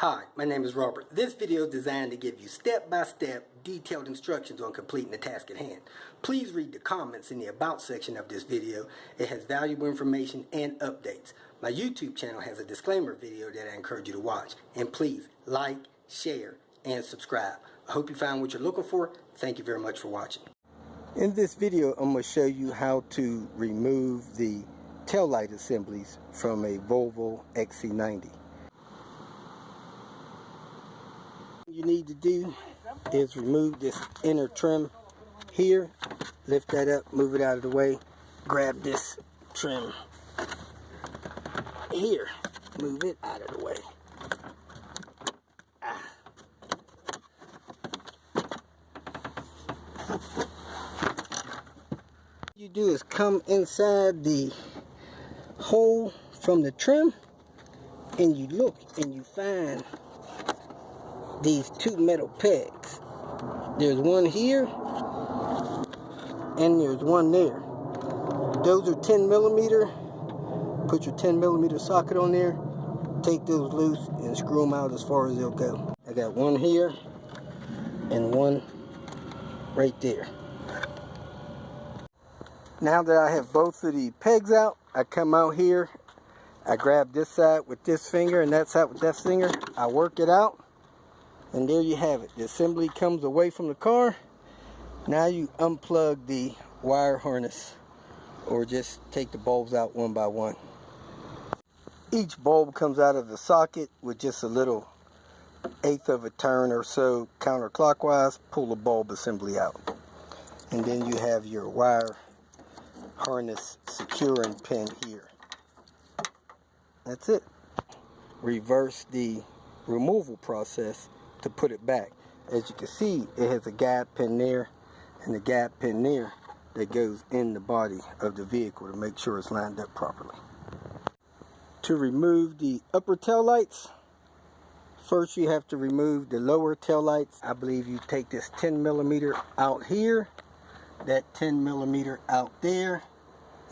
Hi, my name is Robert. This video is designed to give you step-by-step detailed instructions on completing the task at hand. Please read the comments in the About section of this video. It has valuable information and updates. My YouTube channel has a disclaimer video that I encourage you to watch. And please like, share, and subscribe. I hope you found what you're looking for. Thank you very much for watching. In this video, I'm going to show you how to remove the taillight assemblies from a Volvo XC90. You need to do is remove this inner trim here, lift that up, move it out of the way, grab this trim here, move it out of the way. What you do is come inside the hole from the trim and you look and you find these two metal pegs. There's one here and there's one there. Those are 10 millimeter. Put your 10 millimeter socket on there, take those loose and screw them out as far as they'll go. I got one here and one right there. Now that I have both of the pegs out, I come out here, I grab this side with this finger and that side with that finger, I work it out. And there you have it. The assembly comes away from the car. Now you unplug the wire harness or just take the bulbs out one by one. Each bulb comes out of the socket with just a little eighth of a turn or so counterclockwise. Pull the bulb assembly out. And then you have your wire harness securing pin here. That's it. Reverse the removal process to put it back. As you can see, it has a guide pin there and a guide pin there that goes in the body of the vehicle to make sure it's lined up properly. To remove the upper tail lights, first you have to remove the lower tail lights. I believe you take this 10 millimeter out here, that 10 millimeter out there,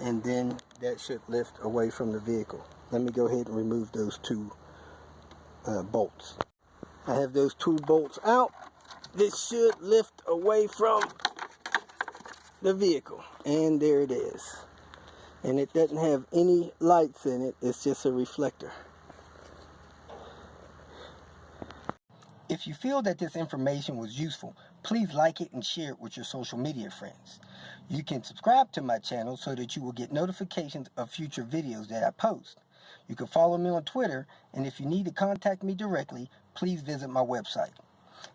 and then that should lift away from the vehicle. Let me go ahead and remove those two bolts. I have those two bolts out. This should lift away from the vehicle. And there it is. And it doesn't have any lights in it. It's just a reflector. If you feel that this information was useful, please like it and share it with your social media friends. You can subscribe to my channel so that you will get notifications of future videos that I post. You can follow me on Twitter, and if you need to contact me directly, please visit my website.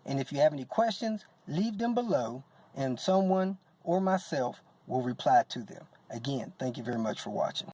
And if you have any questions, leave them below, and someone or myself will reply to them. Again, thank you very much for watching.